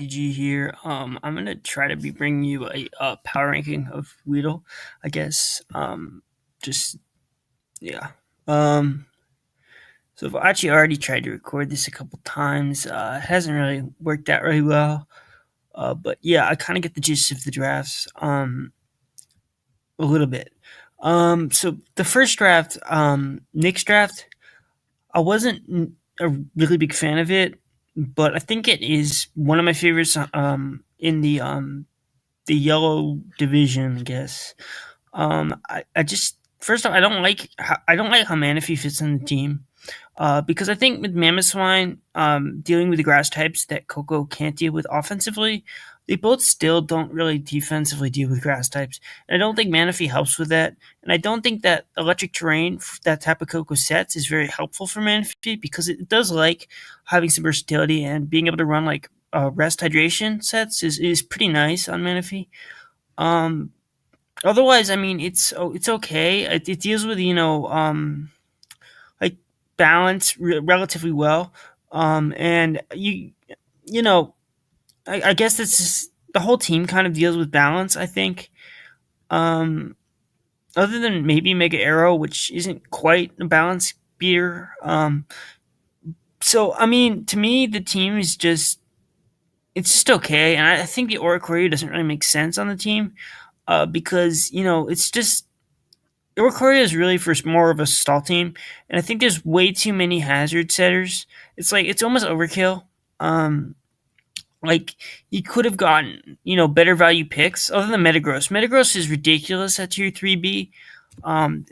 DG here. I'm gonna try to be bringing you a power ranking of Weedle, I guess. Just yeah. Um, so I've actually already tried to record this a couple times. It hasn't really worked out really well. But yeah, I kind of get the gist of the drafts. A little bit. So the first draft, Nick's draft, I wasn't a really big fan of it, but I think it is one of my favorites. In the yellow division, I guess. I just first off, I don't like how Manaphy fits in the team. Because I think with Mammoth Swine, dealing with the grass types that Coco can't deal with offensively, they both still don't really defensively deal with grass types. And I don't think Manaphy helps with that. And I don't think that electric terrain, that type of Coco sets, is very helpful for Manaphy because it does like having some versatility and being able to run like rest hydration sets is pretty nice on Manaphy. Um, Otherwise, I mean, it's okay. It deals with like balance relatively well. And you know I guess this is the whole team kind of deals with balance. I think, um, other than maybe Mega Arrow, which isn't quite a balance beater. So I mean, to me, the team is just it's just okay, and I think the Oricorio doesn't really make sense on the team. Because it's just Ikoria is really for more of a stall team, and I think there's way too many hazard setters. It's like it's almost overkill. Um, like you could have gotten better value picks other than Metagross. Metagross is ridiculous at tier 3B, and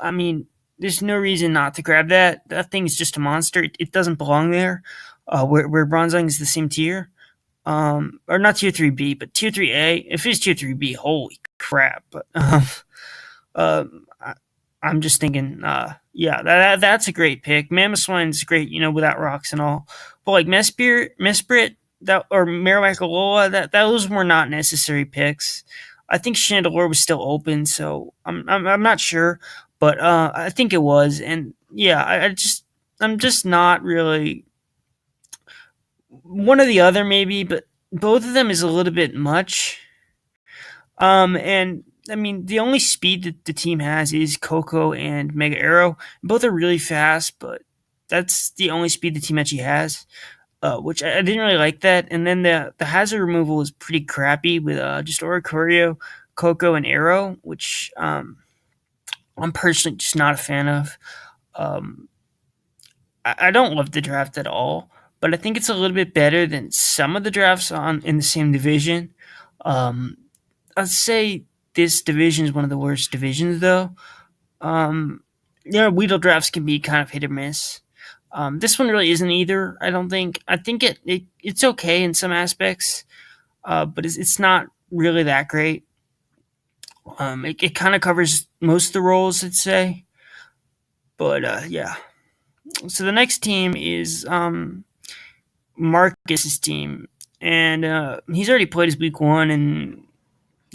I mean there's no reason not to grab that. That thing is just a monster. It doesn't belong there. Where Bronzong is the same tier. Or not tier 3B, but tier 3A. If it's tier 3B, holy crap! But I'm just thinking, yeah, that's a great pick. Mammoth Swine's great, without rocks and all. But like Mesprit, that or Marowak that those were not necessary picks. I think Chandelure was still open, so I'm not sure, but I think it was, and yeah, I'm just not really one or the other maybe, but both of them is a little bit much. And I mean, the only speed that the team has is Coco and Mega Arrow. Both are really fast, but that's the only speed the team actually has, which I didn't really like that. And then the hazard removal is pretty crappy with just Oricorio, Coco, and Arrow, which I'm personally just not a fan of. Um, I don't love the draft at all, but I think it's a little bit better than some of the drafts on in the same division. Um, I'd say this division is one of the worst divisions, though. Um, Weedle drafts can be kind of hit or miss. This one really isn't either. I don't think. I think it's okay in some aspects, but it's not really that great. It kind of covers most of the roles, I'd say. But yeah. So the next team is Marcus's team, and he's already played his week one and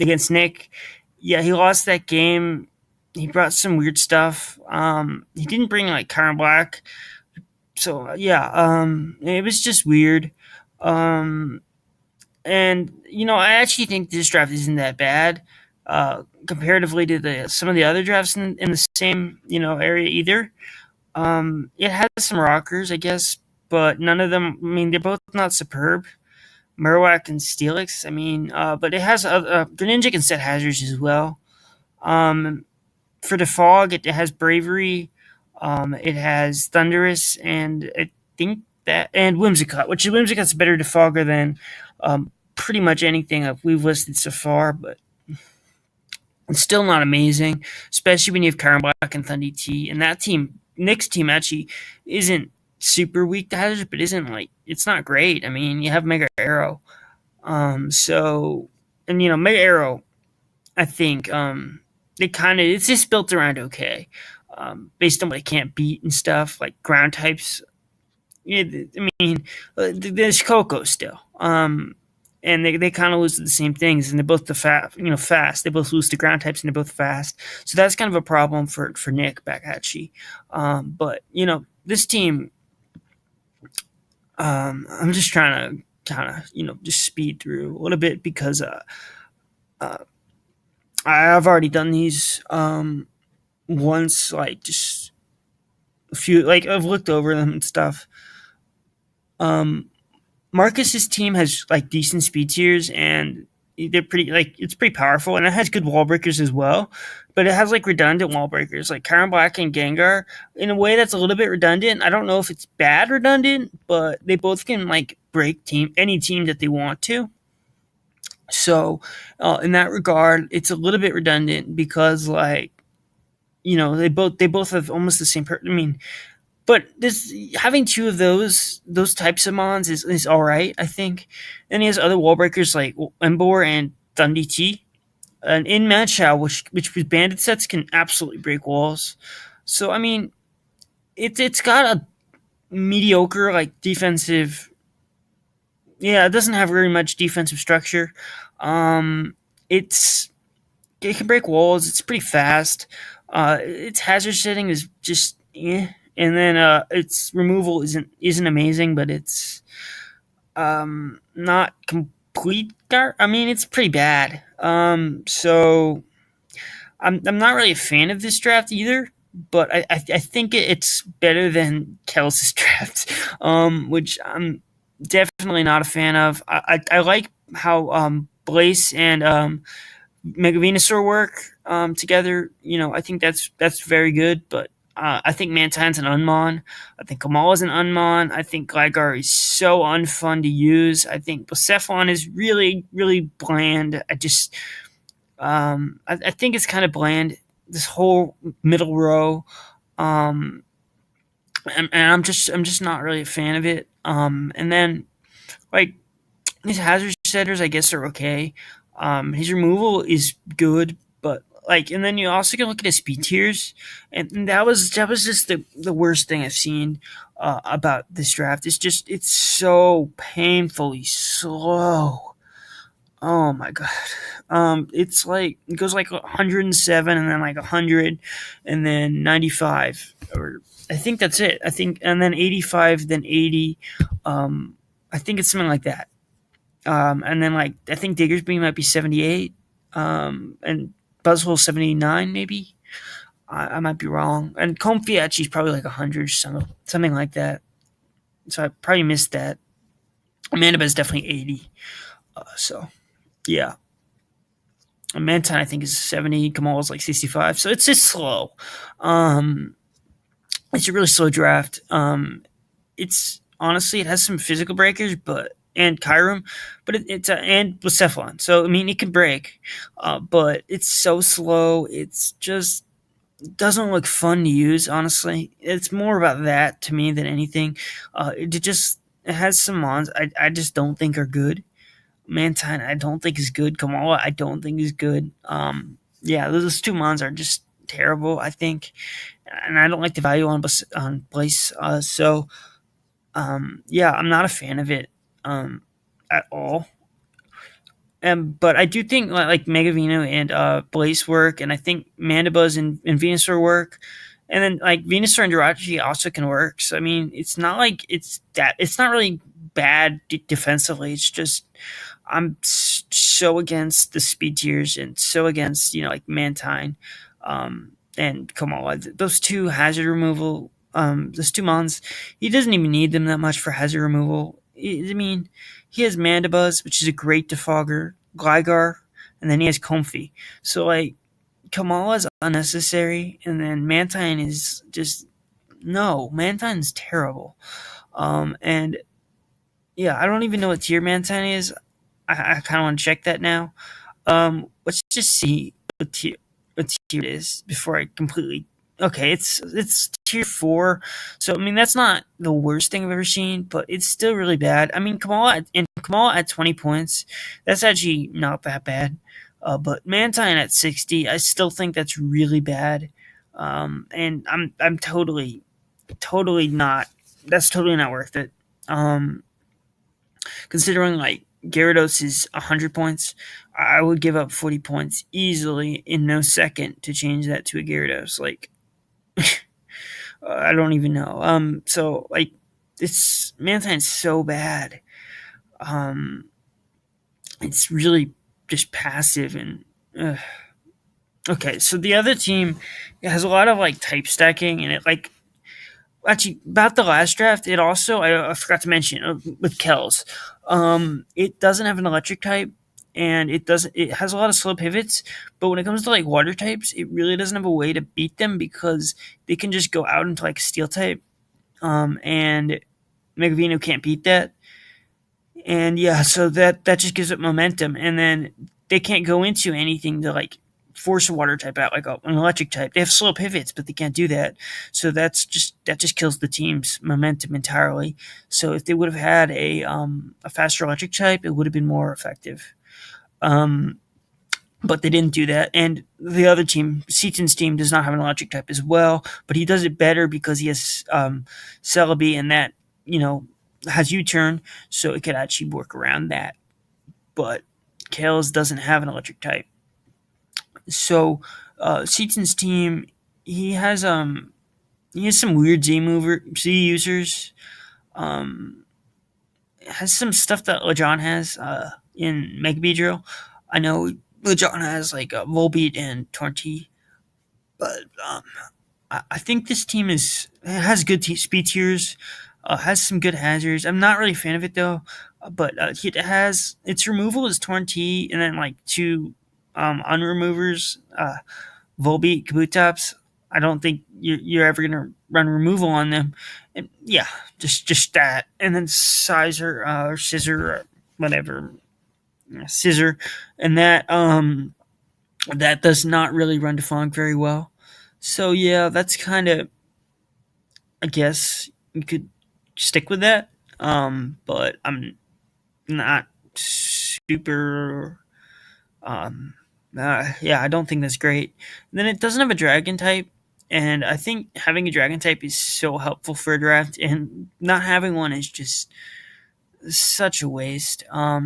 against Nick. Yeah, he lost that game. He brought some weird stuff. He didn't bring like Kyron Black, so yeah, it was just weird. Um, and I actually think this draft isn't that bad, comparatively to the some of the other drafts in the same area either. It has some rockers, I guess, but none of them. I mean, they're both not superb. Marowak and Steelix. I mean, but it has Greninja can set hazards as well. Um, for the fog, it has bravery. It has thunderous, and I think that and Whimsicott, which is Whimsicott's better defogger than pretty much anything we've listed so far, but it's still not amazing, especially when you have Karen Black and Thundy T. And that team, Nick's team, actually isn't super weak to hazards, but isn't like it's not great. I mean, you have Mega Arrow, so and Mega Arrow I think it's just built around okay, based on what it can't beat and stuff like ground types. Yeah, I mean, there's Coco still, and they kind of lose to the same things, and they're both fast. They both lose to ground types, and they're both fast. So that's kind of a problem for Nick Bakachi. But this team, I'm just trying to kind of just speed through a little bit because uh, I've already done these once, like just a few, like I've looked over them and stuff. Um, Marcus's team has like decent speed tiers, and they're pretty, like it's pretty powerful, and it has good wall breakers as well. But it has like redundant wall breakers, like Karen Black and Gengar, in a way that's a little bit redundant. I don't know if it's bad redundant, but they both can like break any team that they want to. So, in that regard, it's a little bit redundant because like they both have almost the same. I mean, but this having two of those types of mons is all right, I think. And he has other wall breakers like Embor and Thundi T. And in Madchow, which with banded sets can absolutely break walls. So I mean, it's got a mediocre like defensive. Yeah, it doesn't have very much defensive structure. Um, it's it can break walls. It's pretty fast. Its hazard setting is just and then its removal isn't amazing, but it's not complete. I mean, it's pretty bad. So I'm not really a fan of this draft either. But I think it's better than Kels's draft, which I'm definitely not a fan of. I like how Blaze and Mega Venusaur work together. I think that's very good. But I think Mantine's an unmon. I think Kamal is an unmon. I think Gligar is so unfun to use. I think Blacephalon is really, really bland. I think it's kind of bland. This whole middle row, um, and I'm just not really a fan of it. And then like his hazard setters, I guess, are okay. His removal is good, but like, and then you also can look at his speed tiers, and that was just the worst thing I've seen about this draft. It's so painfully slow. Oh my god. It's like it goes like 107 and then like 100 and then 95, or I think that's it. I think, and then 85, then 80. I think it's something like that. And then like I think Diggersby might be 78, and Buzzhole 79 maybe. I might be wrong. And Comfy actually is probably like 100, something like that. So I probably missed that. Amanda is definitely 80. So yeah. Mantine I think is 70. Kamal is like 65. So it's just slow. Um, it's a really slow draft. It's honestly, it has some physical breakers, but and Kyurem, but it's and Blacephalon. So I mean, it can break, but it's so slow. It's just doesn't look fun to use. Honestly, it's more about that to me than anything. It has some mons I just don't think are good. Mantine I don't think is good. Kamala I don't think is good. Yeah, those two mons are just terrible, I think, and I don't like the value on Blaze. Yeah, I'm not a fan of it at all. But I do think like Megavino and Blaze work, and I think Mandibuzz and Venusaur work, and then like Venusaur and Jirachi also can work. So I mean, it's not like it's not really bad defensively. It's just I'm so against the speed tiers and so against like Mantine, and Kamala. Those two hazard removal, those two mons, he doesn't even need them that much for hazard removal. I mean, he has Mandibuzz, which is a great defogger, Gligar, and then he has Comfy. So like Kamala is unnecessary, and then Mantine is just no. Mantine's terrible. And yeah, I don't even know what tier Mantine is. I kind of want to check that now. Let's just see what tier it is before I completely. Okay, it's tier 4, so I mean that's not the worst thing I've ever seen, but it's still really bad. I mean, Kamala at 20 points, that's actually not that bad. But Mantine at 60, I still think that's really bad. And I'm totally not. That's totally not worth it. Considering like Gyarados is 100 points, I would give up 40 points easily in no second to change that to a Gyarados. Like, I don't even know. So like, this Mantine's so bad. Um, it's really just passive and. Okay, so the other team has a lot of like type stacking, and it like actually about the last draft. It also I forgot to mention with Kells, it doesn't have an electric type, and it has a lot of slow pivots. But when it comes to like water types, it really doesn't have a way to beat them because they can just go out into like steel type, and Megavino can't beat that. And yeah, so that just gives it momentum, and then they can't go into anything to like force a water type out like an electric type. They have slow pivots, but they can't do that. So that just kills the team's momentum entirely. So if they would have had a faster electric type, it would have been more effective. Um, but they didn't do that. And the other team, Seaton's team, does not have an electric type as well, but he does it better because he has Celebi, and that you know has U turn, so it could actually work around that. But Kales doesn't have an electric type, so Seaton's team he has he has some weird Z users. Um, has some stuff that LeJon has in Mega Drill. I know LeJon has like Volbeat and Torty, but I think this team has good speed tiers, has some good hazards. I'm not really a fan of it though, but it has its removal is Torn T, and then like two unremovers, Volbeat, Kabutops. I don't think you're ever gonna run removal on them. And yeah, just that, and then Sizer or Scissor, or whatever, Scissor, and that does not really run to Funk very well. So yeah, that's kind of I guess you could stick with that. But I'm not super. Um, yeah, I don't think that's great. And then it doesn't have a dragon type, and I think having a dragon type is so helpful for a draft, and not having one is just such a waste.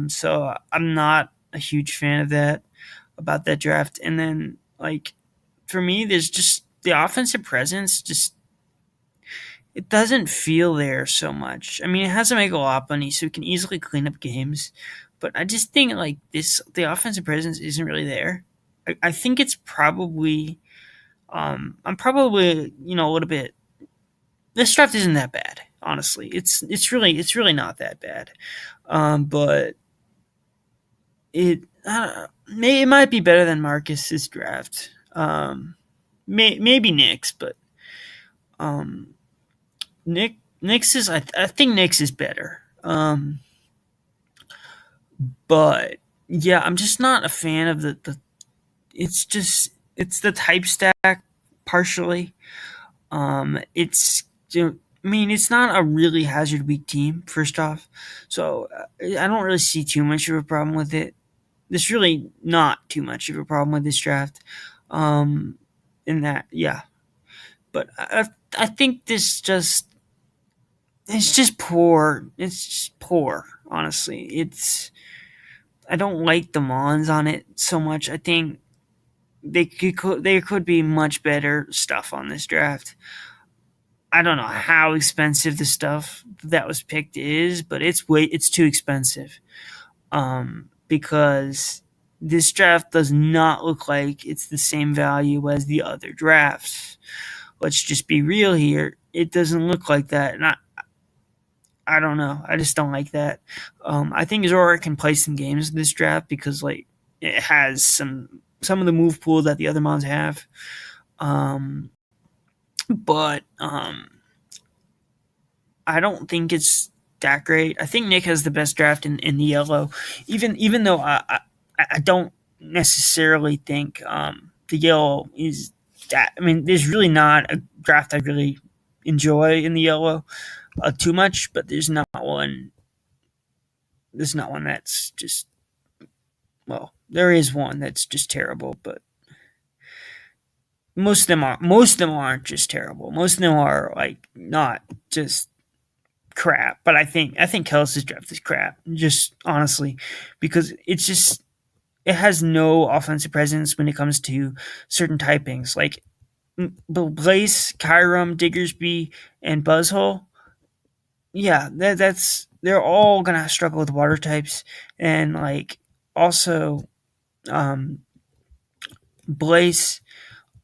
So I'm not a huge fan of that about that draft. And then like for me, there's just the offensive presence just it doesn't feel there so much. I mean, it has a Megalopony, so it can easily clean up games. But I just think like this, the offensive presence isn't really there. I think it's probably, I'm probably a little bit. This draft isn't that bad, honestly. It's really not that bad. But it might be better than Marcus's draft. Maybe Nick's, but um, Nick's is I think Nick's is better. But yeah, I'm just not a fan of the it's the type stack partially. I mean, it's not a really hazard weak team. First off, so I don't really see too much of a problem with it. There's really not too much of a problem with this draft. Um, in that, yeah, but I think this just it's just poor. It's just poor. Honestly, it's I don't like the Mons on it so much. I think there could be much better stuff on this draft. I don't know how expensive the stuff that was picked is, but it's too expensive. Because this draft does not look like it's the same value as the other drafts. Let's just be real here. It doesn't look like that, and I don't know. I just don't like that. I think Zora can play some games in this draft because like it has some of the move pool that the other mons have. Um, but I don't think it's that great. I think Nick has the best draft in the yellow, even though I don't necessarily think the yellow is that. I mean, there's really not a draft I really enjoy in the yellow too much, but there's not one. There's not one that's just well. There is one that's just terrible, but most of them aren't just terrible. Most of them are like not just crap. But I think Kelsey's draft is crap. Just honestly, because it has no offensive presence when it comes to certain typings like Blaze, Kyurem, Diggersby, and Buzzhole. Yeah, that's they're all gonna struggle with water types, and like also um, Blaze,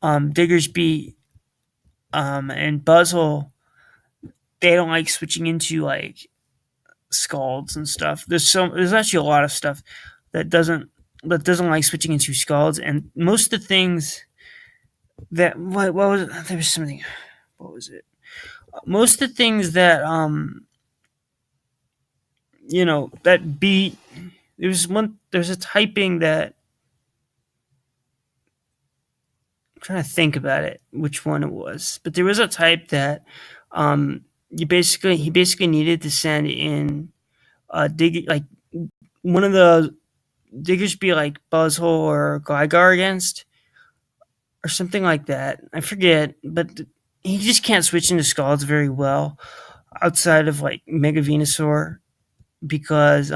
Diggersby, and Buzzle. They don't like switching into like scalds and stuff. There's actually a lot of stuff that doesn't like switching into scalds, and most of the things that what was it? There was something. What was it? Most of the things that that beat. There's a typing that I'm trying to think about it, which one it was, but there was a type that he basically needed to send in dig like one of the diggers be like Buzzhole or Gligar against or something like that. I forget, but he just can't switch into Scalds very well outside of like Mega Venusaur because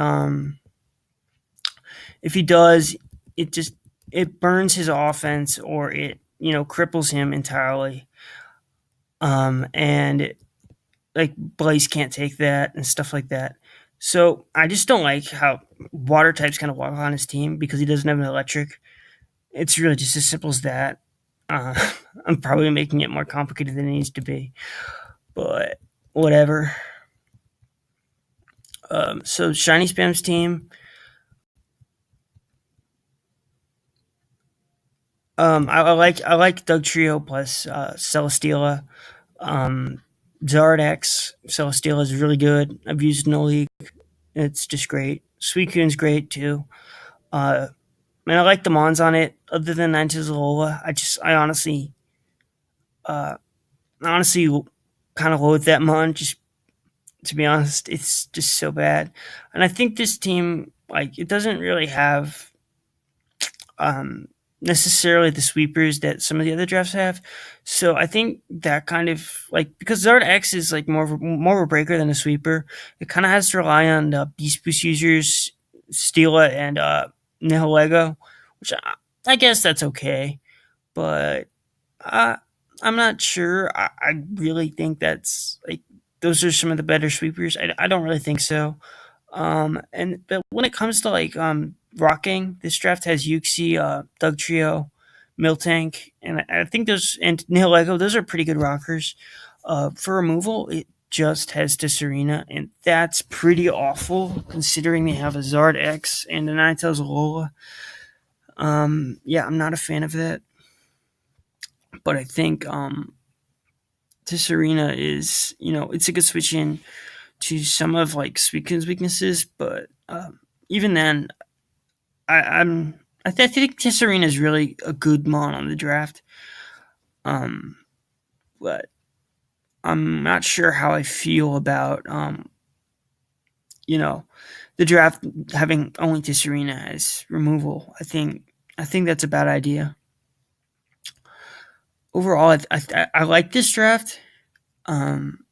if he does, it burns his offense or it cripples him entirely. And like Blaze can't take that and stuff like that. So I just don't like how water types kind of walk on his team because he doesn't have an electric. It's really just as simple as that. Uh, I'm probably making it more complicated than it needs to be, but whatever. So Shiny Spam's team. I like Doug Trio plus Celesteela. Um, Zardex Celesteela is really good. I've used it in the league. It's just great. Suicune's great too. Uh, I like the Mons on it. Other than Ninetales, uh, honestly, kind of loathe that Mon. Just to be honest, it's just so bad. And I think this team, like, it doesn't really have um, necessarily the sweepers that some of the other drafts have. So I think that kind of like because Zard X is like more of a breaker than a sweeper. It kind of has to rely on Beast Boost users, Steela and Nihilego, which I guess that's okay. But uh, I'm not sure. I really think that's like those are some of the better sweepers. I don't really think so. And but when it comes to like rocking, this draft has Yuxi, Doug Trio, Miltank, and I think those and Nihilego. Those are pretty good rockers. For removal, it just has Tisserina, and that's pretty awful considering they have a Zard X and a Ninetales Alola. Yeah, I'm not a fan of that, but I think Tisserina is it's a good switch in to some of like Suicune's weaknesses, but even then, I think Tisserina is really a good mon on the draft. Um, but I'm not sure how I feel about you know the draft having only Tisserina as removal. I think that's a bad idea. Overall, I like this draft. Um,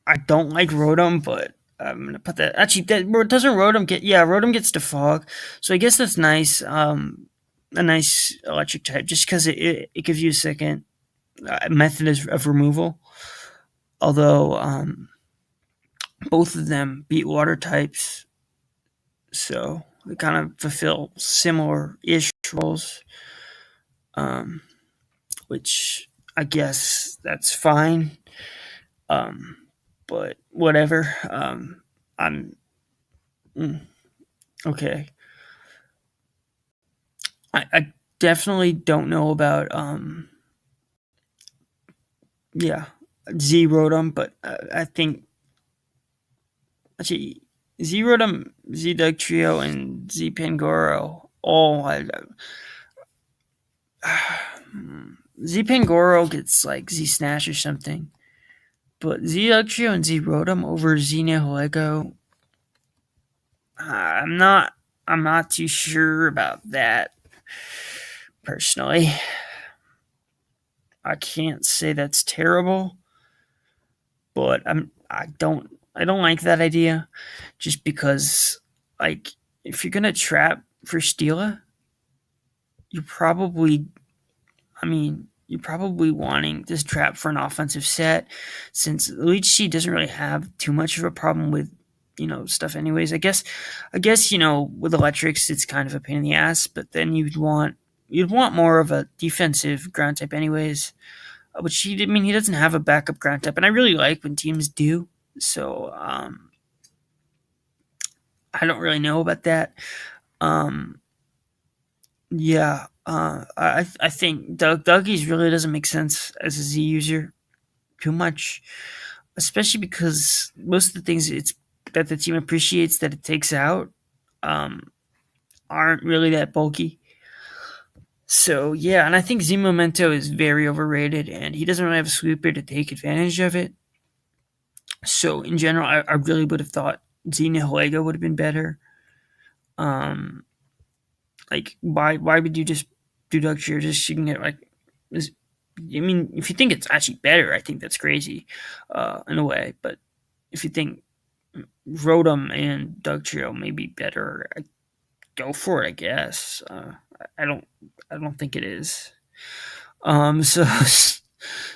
I don't like Rotom, but I'm gonna put that. Actually, doesn't Rotom get? Yeah, Rotom gets Defog, so I guess that's nice. A nice electric type, just because it gives you a second method of removal. Although both of them beat water types, so they kind of fulfill similar-ish roles. Um, which I guess that's fine. Um, but whatever. I'm mm, okay. I definitely don't know about yeah Z Rotom, but I think actually Z Rotom, Z Doug Trio, and Z Pangoro all Z Pangoro gets like Z Snash or something, but Z Doug Trio and Z Rotom over Z Nihilego, I'm not too sure about that personally. I can't say that's terrible, but I don't like that idea just because like if you're gonna trap for Steela, you probably I mean you're probably wanting this trap for an offensive set, since the leech seed doesn't really have too much of a problem with stuff. Anyways, I guess with electrics it's kind of a pain in the ass, but then you'd want more of a defensive ground type, anyways. Which I mean, he doesn't have a backup ground type, and I really like when teams do. So I don't really know about that. Um, yeah, I think Dougie's really doesn't make sense as a Z user too much, especially because most of the things it's that the team appreciates that it takes out um, aren't really that bulky. So yeah, and I think Z Memento is very overrated, and he doesn't really have a sweeper to take advantage of it. So in general, I really would have thought Z Nihilego would have been better. Um, like why would you just do Doug Shear just so you can get like is I mean, if you think it's actually better, I think that's crazy, in a way. But if you think Rotom and Doug Trio may be better, go for it. I guess. I don't. I don't think it is. So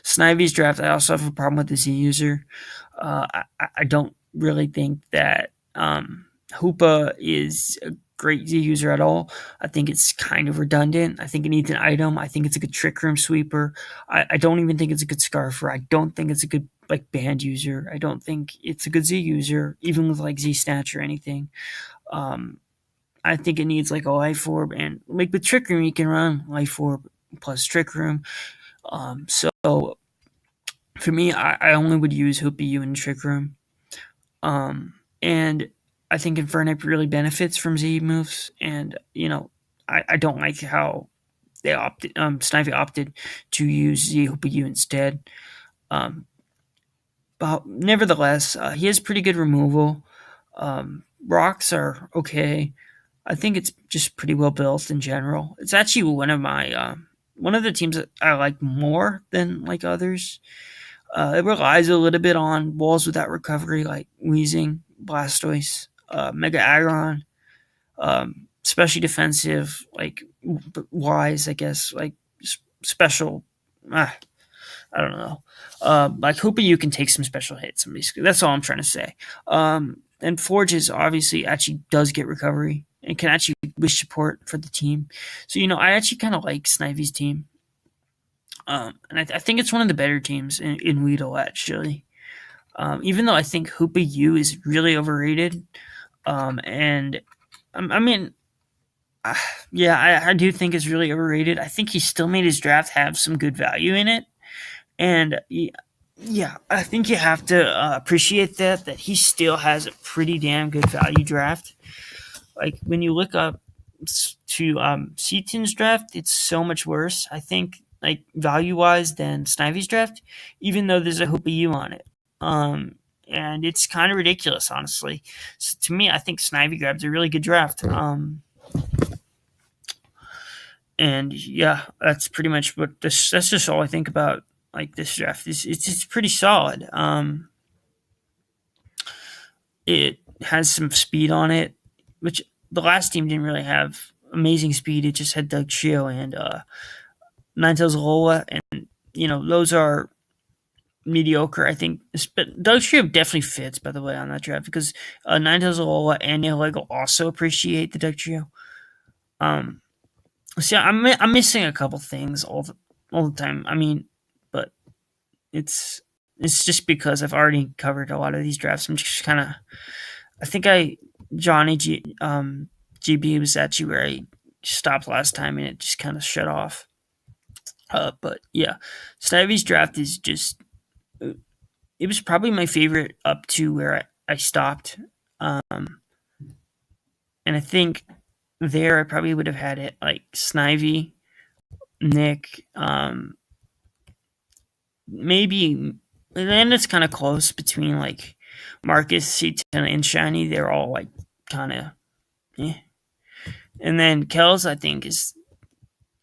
Snivy's draft. I also have a problem with the Z user. I don't really think that Hoopa is a great Z user at all. I think it's kind of redundant. I think it needs an item. I think it's a good trick room sweeper. I don't even think it's a good scarfer. I don't think it's a good like band user. I don't think it's a good Z user, even with like Z snatch or anything. Um, I think it needs like a life orb, and like with trick room, you can run life orb plus trick room. So for me, I only would use Hoopy U in trick room. And I think Infernape really benefits from Z moves, and I don't like how they opted. Snivy opted to use Z Hoopy U instead. Um, but nevertheless, he has pretty good removal. Rocks are okay. I think it's just pretty well built in general. It's actually one of the teams that I like more than like others. It relies a little bit on walls without recovery, like Weezing, Blastoise, Mega Aggron, especially defensive, like wise, I guess, like special. Ah, I don't know. Like Hoopa, you can take some special hits. Basically, that's all I'm trying to say. And Forges obviously actually does get recovery and can actually wish support for the team. So I actually kind of like Snivy's team. And I think it's one of the better teams in Weedle, actually. Even though I think Hoopa U is really overrated. And I mean, yeah, I do think it's really overrated. I think he still made his draft have some good value in it. And yeah, I think you have to appreciate that he still has a pretty damn good value draft. Like when you look up to Seaton's draft, it's so much worse. I think like value wise than Snivy's draft, even though there's a Hoopa U on it. And it's kind of ridiculous, honestly. So to me, I think Snivy grabs a really good draft. And yeah, that's pretty much what this. That's just all I think about like this draft. It's pretty solid. It has some speed on it, which the last team didn't really have amazing speed. It just had Doug Trio and Ninetales Alola, and those are mediocre. I think, but Doug Trio definitely fits, by the way, on that draft because Ninetales Alola and Nihilego also appreciate the Doug Trio. See, I'm missing a couple things all the time. I mean, but it's just because I've already covered a lot of these drafts. I'm just kind of I think Johnny GB was actually where I stopped last time, and it just kind of shut off. But yeah, Snivy's draft is just it was probably my favorite up to where I stopped. And I think there I probably would have had it like Snivy, Nick, maybe, and then it's kind of close between like Marcus, Seaton, and Shiny. They're all like kind of, eh. And then Kells, I think is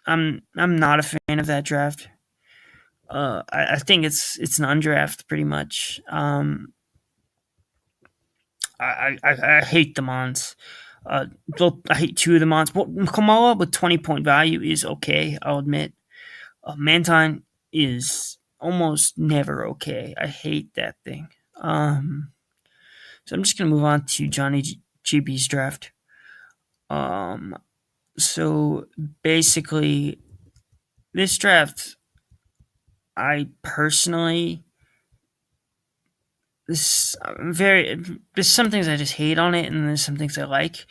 I'm not a fan of that draft. I think it's an undraft pretty much. I hate the Mons. I hate two of the Mons. Well, Kamala with 20-point value is okay, I'll admit. Mantine is almost never okay. I hate that thing. Um, so I'm just gonna move on to Johnny GB's draft. Um, so basically, this draft, I personally, this very there's some things I just hate on it, and there's some things I like.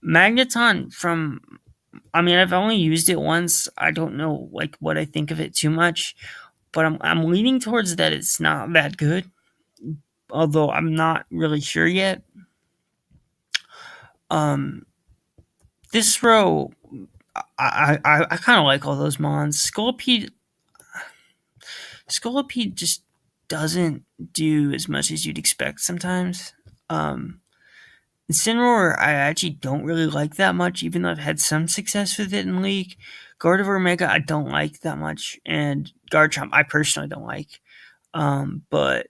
Magneton from I mean, I've only used it once. I don't know like what I think of it too much, but I'm leaning towards that it's not that good. Although I'm not really sure yet. Um, this row, I kind of like all those mons. Scolipede just doesn't do as much as you'd expect sometimes. Um, Incineroar, I actually don't really like that much, even though I've had some success with it in League. Gardevoir Omega, I don't like that much, and Garchomp, I personally don't like. But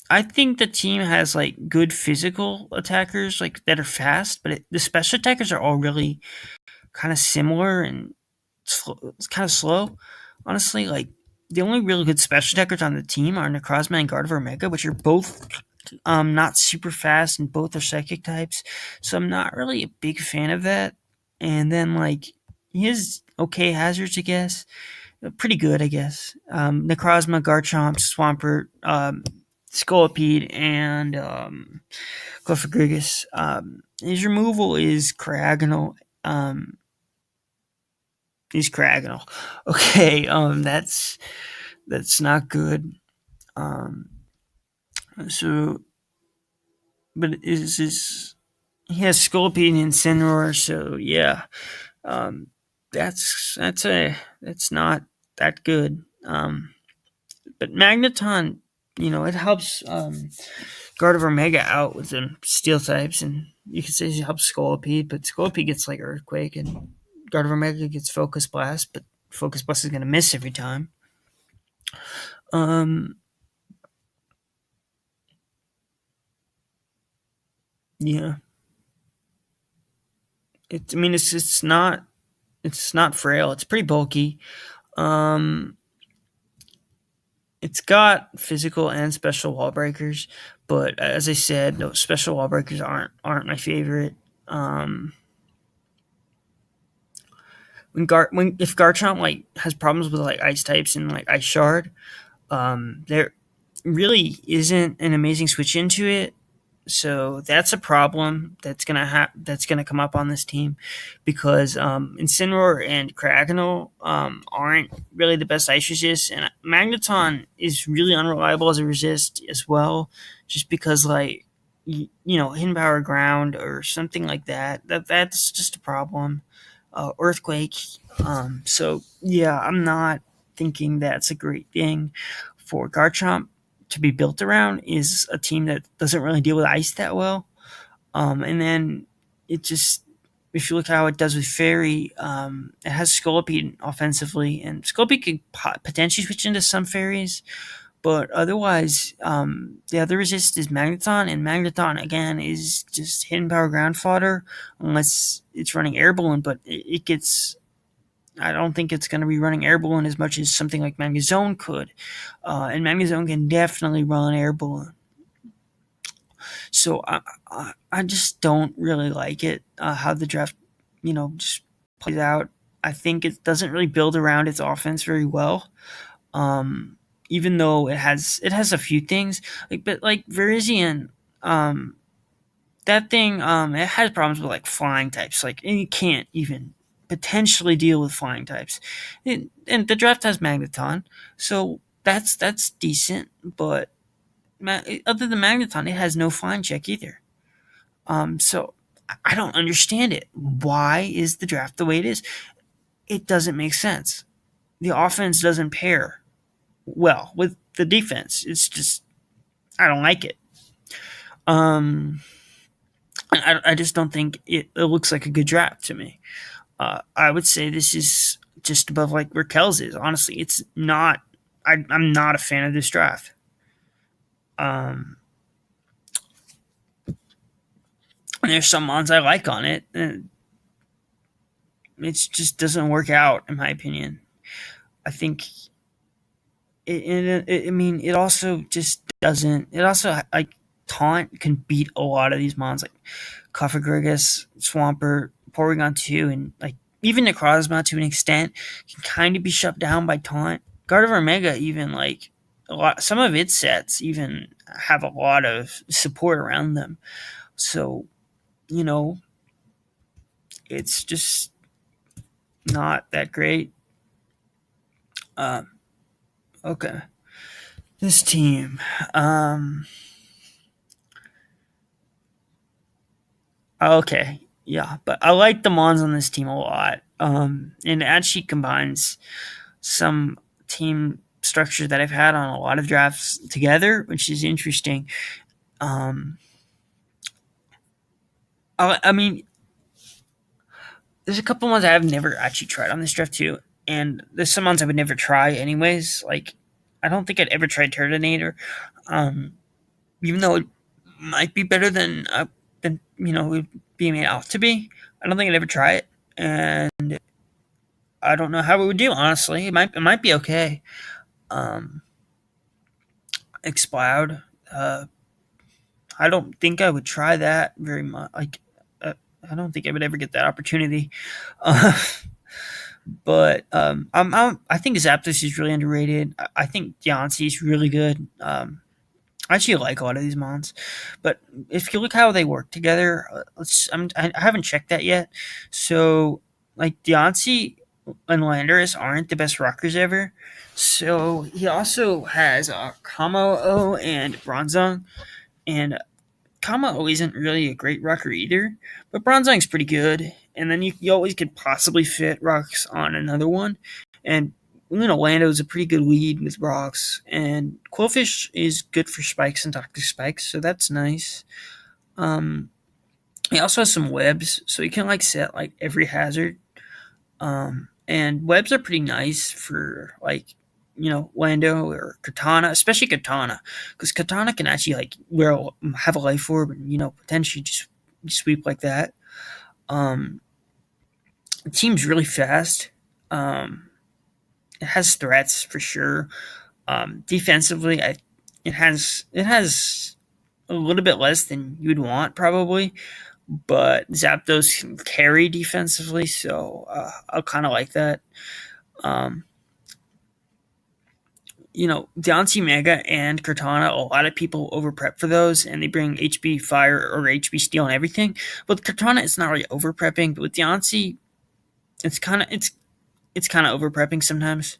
I think the team has like good physical attackers, like that are fast, but the special attackers are all really kind of similar and it's kind of slow. Honestly, like the only really good special attackers on the team are Necrozma and Gardevoir Omega, which are both not super fast and both are psychic types. So I'm not really a big fan of that. And then like he has okay hazards, I guess. Pretty good, I guess. Necrozma, Garchomp, Swampert, Scolipede, and Clefagrigus. His removal is Cragonal. Um, he's Cragonal. Okay, that's not good. Um, so, but is he has Scolipede and Incineroar, so yeah, um, that's not that good. But Magneton, it helps Gardevoir Mega out with the steel types, and you can say it helps Scolipede, but Scolipede gets like Earthquake, and Gardevoir Mega gets Focus Blast, but Focus Blast is going to miss every time. Um, yeah, I mean, it's not frail. It's pretty bulky. Um, it's got physical and special wall breakers, but as I said, those special wall breakers aren't my favorite. Um, when if Garchomp like has problems with like ice types and like ice shard, there really isn't an amazing switch into it. So that's a problem that's gonna come up on this team because Incineroar and Cragonal aren't really the best ice resist, and Magneton is really unreliable as a resist as well, just because like Hidden Power Ground or something like that. That's just a problem. Earthquake. So yeah, I'm not thinking that's a great thing for Garchomp to be built around. Is a team that doesn't really deal with ice that well. And then it just, if you look how it does with Fairy, it has Scolipede offensively, and Scolipede could potentially switch into some fairies, but otherwise, the other resist is Magneton, and Magneton again is just hidden power ground fodder unless it's running air balloon. But it gets, I don't think it's going to be running air balloon as much as something like Magnezone could, and Magnezone can definitely run air balloon. So I just don't really like it how the draft, just plays out. I think it doesn't really build around its offense very well. Um, Even though it has a few things, but like Virizion, um, that thing it has problems with like flying types. Like and you can't even potentially deal with flying types. And the draft has Magneton, so that's decent. But other than Magneton, it has no flying check either. So I don't understand it. Why is the draft the way it is? It doesn't make sense. The offense doesn't pair well with the defense. It's just I don't like it. Um, I just don't think it looks like a good draft to me. I would say this is just above like Raquel's is. Honestly, it's not. I'm not a fan of this draft. Um, and there's some ones I like on it. it just doesn't work out, in my opinion. I think I mean, it also just doesn't. It also like taunt can beat a lot of these mons like Cofagrigus, Swampert, Porygon 2, and like even Necrozma to an extent can kind of be shut down by taunt. Gardevoir Mega even like a lot. Some of its sets even have a lot of support around them. So you know, it's just not that great. Um, okay, this team. Okay, yeah, but I like the Mons on this team a lot. And it actually combines some team structure that I've had on a lot of drafts together, which is interesting. Um, I mean, there's a couple ones I've never actually tried on this draft too, and there's some ones I would never try anyways. Like, I don't think I'd ever try Turtonator, um, even though it might be better than it being made out to be. I don't think I'd ever try it, and I don't know how it would do. Honestly, it might be okay. Um, Exploud. Uh, I don't think I would try that very much. Like, uh, I don't think I would ever get that opportunity. Uh, but I think Zapdos is really underrated. I think Deontay is really good. I actually like a lot of these mons, but if you look how they work together, I haven't checked that yet. So, like Deontay and Landorus aren't the best rockers ever. So he also has Kamo and Bronzong, and Kamo isn't really a great rocker either, but Bronzong's pretty good. And then you always could possibly fit rocks on another one, and Lando's a pretty good lead with rocks, and Quillfish is good for spikes and toxic spikes, so that's nice. Um, he also has some webs, so he can like set like every hazard. And webs are pretty nice for like Lando or Katana, especially Katana, because Katana can actually like have a life orb and potentially just sweep like that. Um, the team's really fast. Um, it has threats for sure. Defensively, it has a little bit less than you'd want probably, but Zapdos can carry defensively, so I'll kind of like that. Um, Deontay Mega and Cortana, a lot of people over prep for those, and they bring HB Fire or HB Steel and everything. But with Cortana, it's not really over prepping, but with Deontay, it's kind of over prepping sometimes.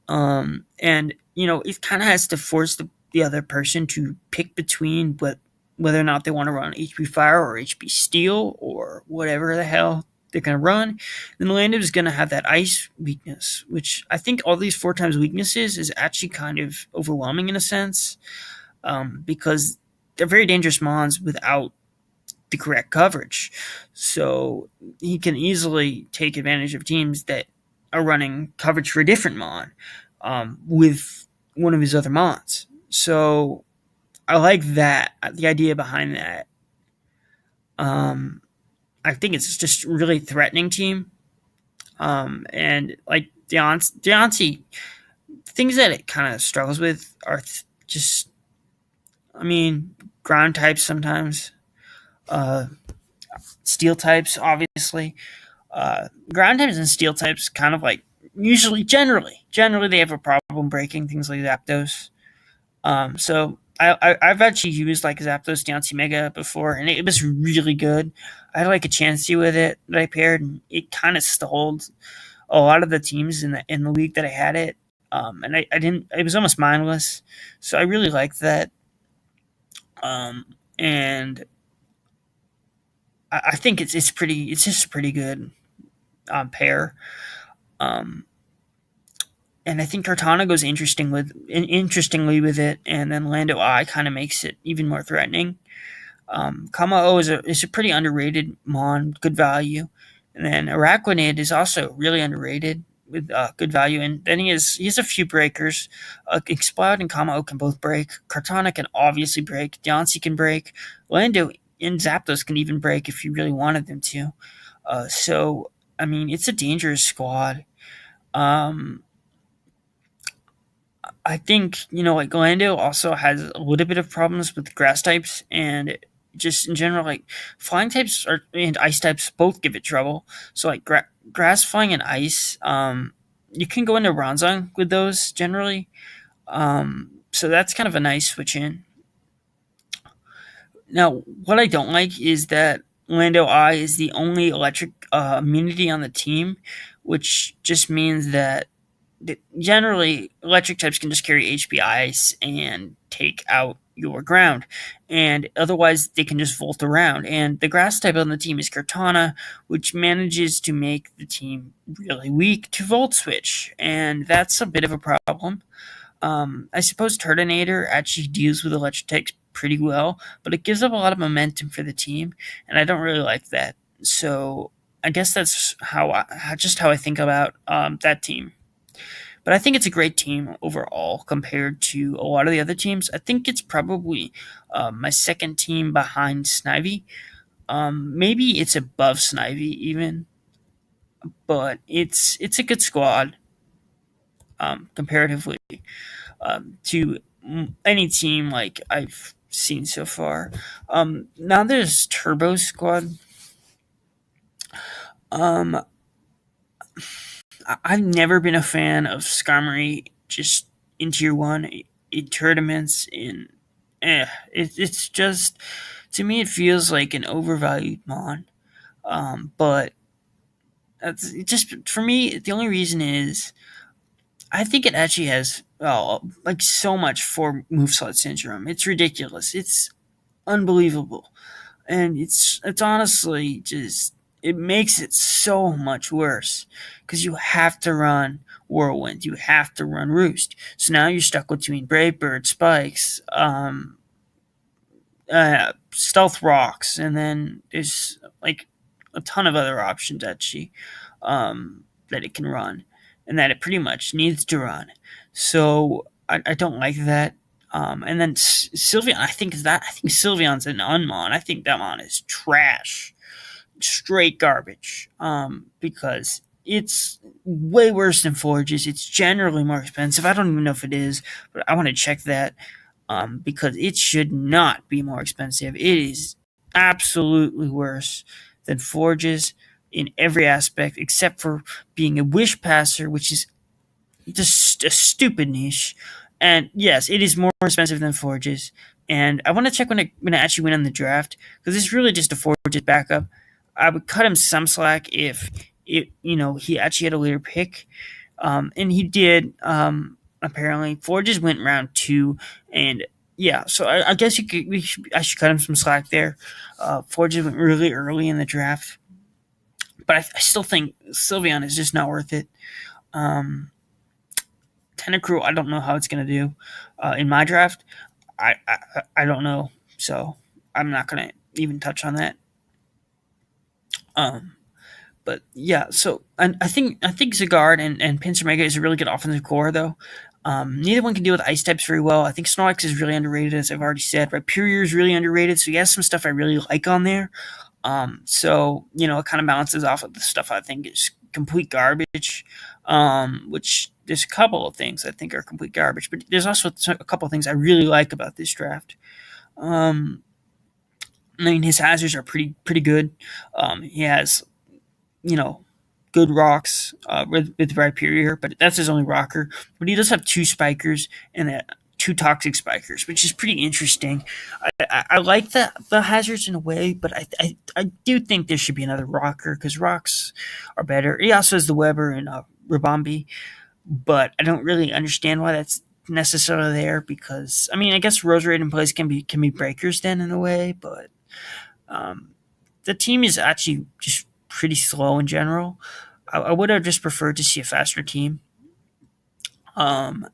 And it kind of has to force the other person to pick between whether or not they want to run HP Fire or HP Steel or whatever the hell they're going to run. Then Lando is going to have that ice weakness, which I think all these 4 times weaknesses is actually kind of overwhelming in a sense, because they're very dangerous mons without the correct coverage. So he can easily take advantage of teams that are running coverage for a different mon, with one of his other mons. So I like that, the idea behind that. Um, I think it's just a really threatening team. And like Deontay, things that it kind of struggles with are just, I mean, ground types sometimes, uh, steel types, obviously. Ground types and steel types kind of like generally they have a problem breaking things like Zapdos. So I've actually used like Zapdos Deontay Mega before, and it was really good. I had like a Chansey with it that I paired, and it kind of stalled a lot of the teams in the league that I had it. And I didn't. It was almost mindless, so I really liked that. And I think it's pretty. It's just a pretty good pair. Um, and I think Cortana goes interestingly with it, and then Lando I kind of makes it even more threatening. Kamo is a pretty underrated mon, good value, and then Araquanid is also really underrated with good value. And then he has a few breakers. Explode and Kamo can both break. Cortana can obviously break. Deontay can break. Lando and Zapdos can even break if you really wanted them to. So I mean, it's a dangerous squad. Um, I think, like Orlando also has a little bit of problems with grass types and just in general, like flying types and ice types both give it trouble. So like grass, flying, and ice, you can go into Bronzong with those generally. So that's kind of a nice switch in. Now, what I don't like is that Lando I is the only electric immunity on the team, which just means that generally electric types can just carry HP ice and take out your ground, and otherwise they can just volt around. And the grass type on the team is Cortana, which manages to make the team really weak to volt switch, and that's a bit of a problem. I suppose Turtonator actually deals with electric types pretty well, but it gives up a lot of momentum for the team, and I don't really like that. So I guess that's just how I think about that team. But I think it's a great team overall compared to a lot of the other teams. I think it's probably my second team behind Snivy. Maybe it's above Snivy even, but it's a good squad comparatively to any team like I've seen so far. Now there's Turbo Squad. Um, I've never been a fan of Skarmory just in tier one in tournaments. It's just to me it feels like an overvalued mon. But that's it just for me. The only reason is I think it actually has like so much for moveset syndrome. It's ridiculous. It's unbelievable, and it's honestly just it makes it so much worse because you have to run whirlwind, you have to run roost. So now you're stuck between brave bird, spikes, stealth rocks, and then there's like a ton of other options actually that it can run, and that it pretty much needs to run. So I don't like that. And then Sylveon, I think Sylveon's an unmon. I think that mon is trash, straight garbage. Because it's way worse than Forges. It's generally more expensive. I don't even know if it is, but I want to check that because it should not be more expensive. It is absolutely worse than Forges in every aspect except for being a wish passer, which is just a stupid niche. And yes, it is more expensive than Forges. And I want to check when I actually win on the draft because it's really just a Forges backup. I would cut him some slack if he actually had a later pick, and he did. Apparently, Forges went round two, and yeah, so I guess I should cut him some slack there. Forges went really early in the draft, but I still think Sylveon is just not worth it. Um, Tentacruel, I don't know how it's going to do in my draft. I don't know, so I'm not going to even touch on that. Um, but yeah, so I think Zagard and Pinsir Mega is a really good offensive core though. Neither one can deal with ice types very well. I think Snorlax is really underrated, as I've already said. Rhyperior is really underrated, so he has some stuff I really like on there. So it kind of balances off of the stuff I think is complete garbage. Which there's a couple of things I think are complete garbage, but there's also a couple of things I really like about this draft. Um, I mean, his hazards are pretty good. He has you know good rocks with Rhyperior, but that's his only rocker. But he does have two spikers and two toxic spikers, which is pretty interesting. I like the hazards in a way, but I do think there should be another rocker because rocks are better. He also has the Weber and Rabambi, but I don't really understand why that's necessarily there because I mean I guess Roserade and Blaze can be breakers then in a way, but um, the team is actually just pretty slow in general. I would have just preferred to see a faster team. Um,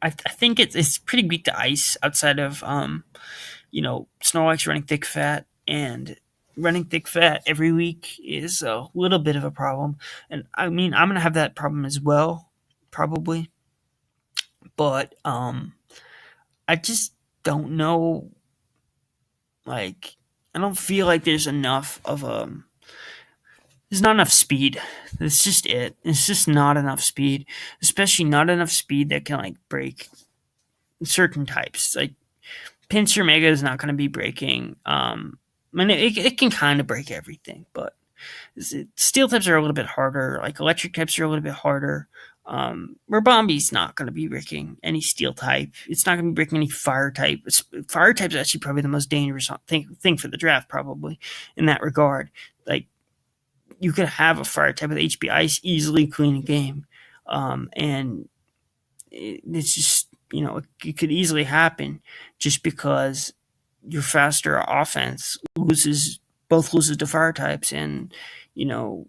I think it's pretty weak to ice outside of Snorlax running thick fat, and running thick fat every week is a little bit of a problem. And I mean I'm gonna have that problem as well, probably. But I just don't know. Like I don't feel like there's enough of There's not enough speed. That's just it. It's just not enough speed, especially not enough speed that can like break certain types. Like Pinsir Mega is not going to be breaking. I mean, it can kind of break everything, but steel types are a little bit harder. Like electric types are a little bit harder. Rabambi's not going to be breaking any steel type. It's not going to be breaking any fire type. Fire type is actually probably the most dangerous thing for the draft, probably in that regard. Like you could have a fire type with HBI easily clean a game, and it's just it could easily happen just because your faster offense loses to fire types, and you know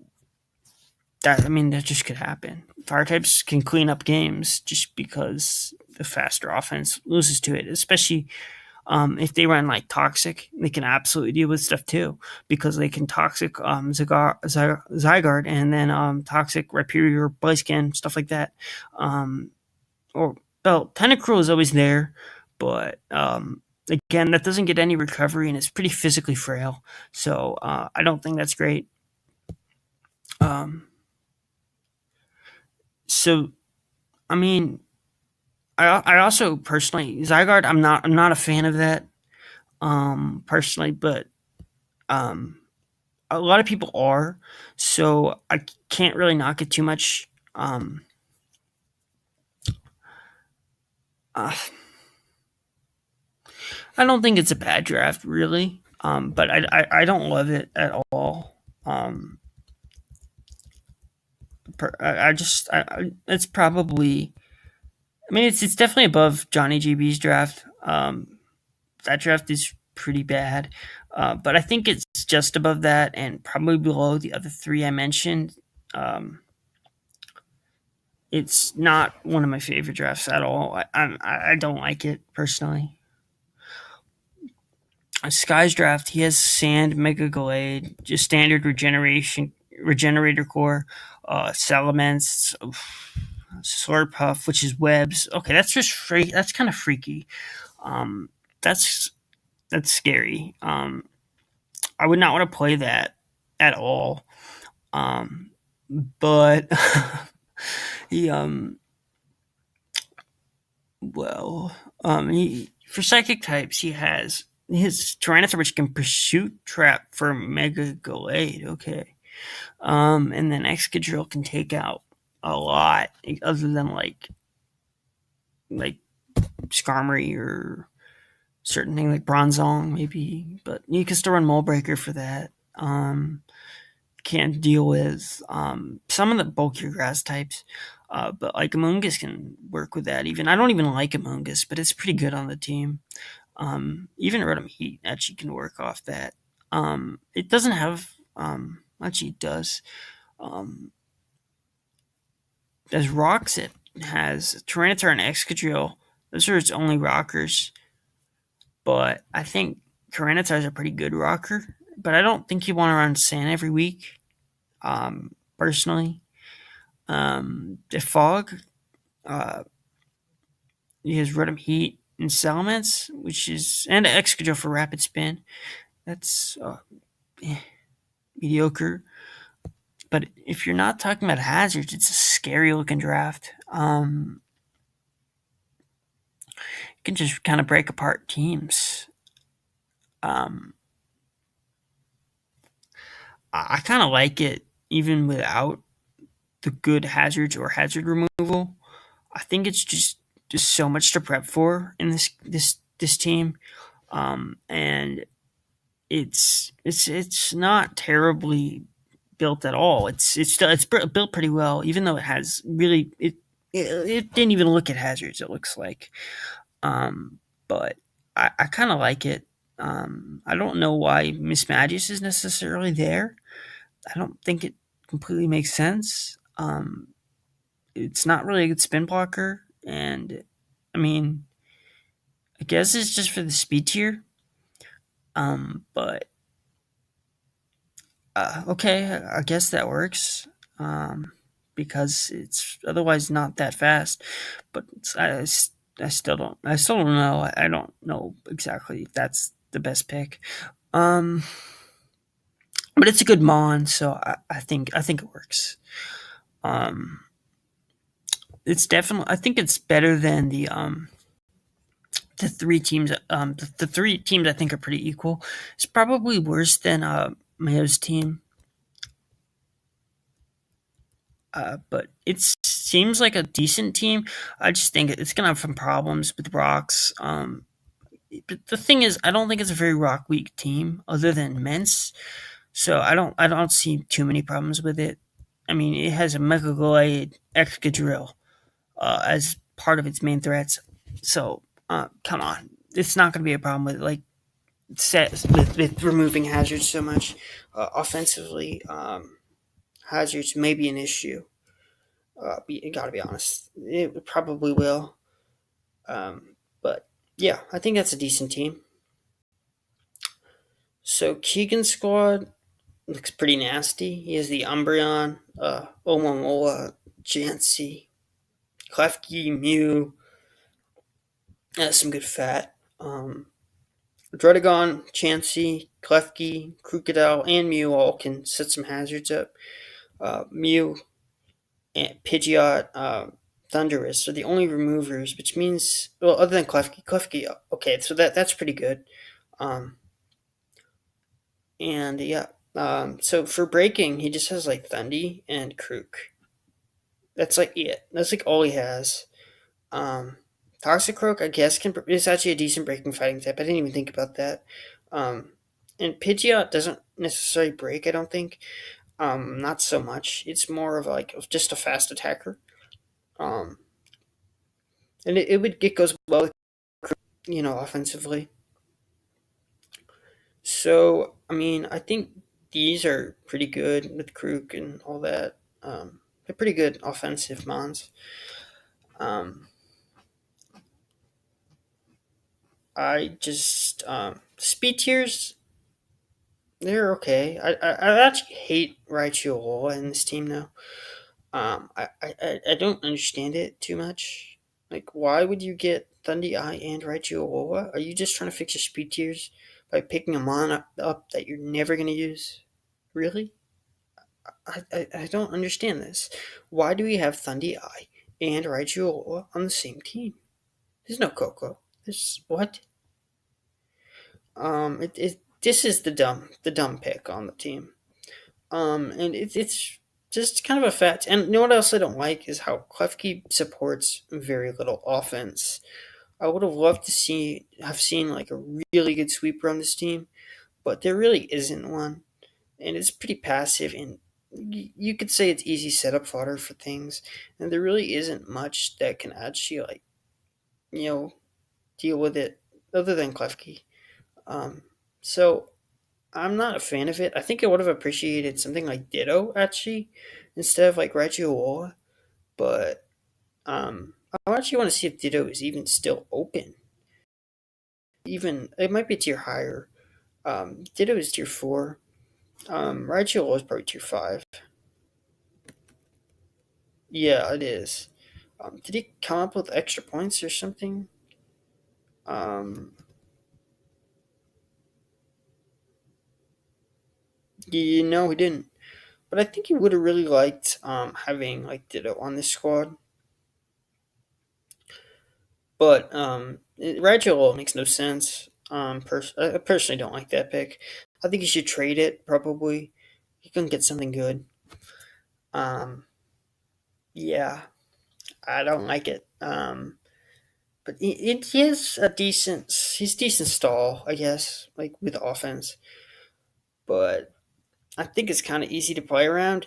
that just could happen. Fire types can clean up games just because the faster offense loses to it, especially if they run like toxic. They can absolutely deal with stuff too because they can toxic Zygarde and then toxic Rhyperior, Blaziken, stuff like that. Or well, Tentacruel is always there, but again, that doesn't get any recovery and it's pretty physically frail. So I don't think that's great. Um, so I mean, I also personally Zygarde. I'm not a fan of that personally, but um, a lot of people are. So I can't really knock it too much. Uh, I don't think it's a bad draft, really. But I don't love it at all. I just it's probably. I mean, it's definitely above Johnny GB's draft. That draft is pretty bad, but I think it's just above that and probably below the other three I mentioned. Um, it's not one of my favorite drafts at all. I don't like it personally. Sky's draft, he has Sand, Mega Glade, just standard regenerator core, Salamence, Sword Puff, which is webs. Okay, that's just free. That's kind of freaky. Um, that's that's scary. I would not want to play that at all. Um, but he well he for psychic types he has his Tyranitar which can pursuit trap for Mega Glade. Okay. And then Excadrill can take out a lot other than like Skarmory or certain thing like Bronzong maybe, but you can still run Molebreaker for that. Can't deal with some of the bulkier grass types, but like Amoonguss can work with that. Even I don't even like Amoonguss, but it's pretty good on the team. Even Rotom Heat actually can work off that. It doesn't have actually it does. Um, as rocks, it has Tyranitar and Excadrill. Those are its only rockers, but I think Tyranitar is a pretty good rocker. But I don't think you want to run Sand every week. Personally, the Fog, uh, he has Rotom Heat and Salamence, which is and Excadrill for Rapid Spin. That's eh, mediocre. But if you're not talking about hazards, it's a scary looking draft. You can just kind of break apart teams. Um, I kind of like it even without the good hazards or hazard removal. I think it's just so much to prep for in this team, and it's not terribly built at all. It's built pretty well, even though it has really it didn't even look at hazards. It looks like, but I kind of like it. I don't know why Miss Magius is necessarily there. I don't think it completely makes sense. It's not really a good spin blocker, and I mean, I guess it's just for the speed tier. But okay, I guess that works. Because it's otherwise not that fast. But I still don't know. I don't know exactly if that's the best pick. Um, but it's a good mon, so I think it works. Um, it's definitely I think it's better than the three teams. The three teams I think are pretty equal. It's probably worse than Mayo's team, but it seems like a decent team. I just think it's gonna have some problems with rocks. But the thing is, I don't think it's a very rock weak team, other than Mence. So I don't see too many problems with it. I mean, it has a Mega Glade Excadrill as part of its main threats. So come on, it's not going to be a problem with set with removing hazards so much. Offensively, hazards may be an issue. Gotta be honest, it probably will. But yeah, I think that's a decent team. So Keegan's squad looks pretty nasty. He has the Umbreon, Omomola, Jancy, Klefki, Mew. That's some good fat. Dredagon, Chansey, Klefki, Krookodile, and Mew all can set some hazards up. Mew and Pidgeot, Thundurus are the only removers, which means, well, other than Klefki, okay, so that's pretty good. Um, and yeah, so for breaking, he just has like Thundy and Krook. That's like it. That's like all he has. Um, Toxicroak, I guess, is actually a decent breaking fighting type. I didn't even think about that. Um, and Pidgeot doesn't necessarily break, I don't think. Not so much. It's more of like just a fast attacker. Um, and it goes well, offensively. So I mean, I think these are pretty good with Krook and all that. They're pretty good offensive mons. Um, I just speed tiers, they're okay. I actually hate Raichu in this team now. I don't understand it too much. Like, why would you get Thundy Eye and Raichu? Are you just trying to fix your speed tiers by picking a mon up that you're never gonna use? Really? I don't understand this. Why do we have Thundy Eye and Raichu on the same team? There's no Coco. There's what? This is the dumb pick on the team. And it's just kind of a fact. And you know what else I don't like is how Klefki supports very little offense. I would have loved to have seen like a really good sweeper on this team, but there really isn't one, and it's pretty passive. And you could say it's easy setup fodder for things, and there really isn't much that can actually you know deal with it other than Klefki. Um, so I'm not a fan of it. I think I would have appreciated something like Ditto actually, instead of like Regirola. But I actually want to see if Ditto is even still open. Even it might be tier higher. Ditto is tier 4. Regirola is probably tier 5. Yeah, it is. Did he come up with extra points or something? Um, he didn't. But I think he would have really liked having like Ditto on this squad. But Radula makes no sense. I personally don't like that pick. I think you should trade it. Probably, you can get something good. Um, yeah, I don't like it. But he is a decent. He's decent stall, I guess, like with offense. But I think it's kind of easy to play around.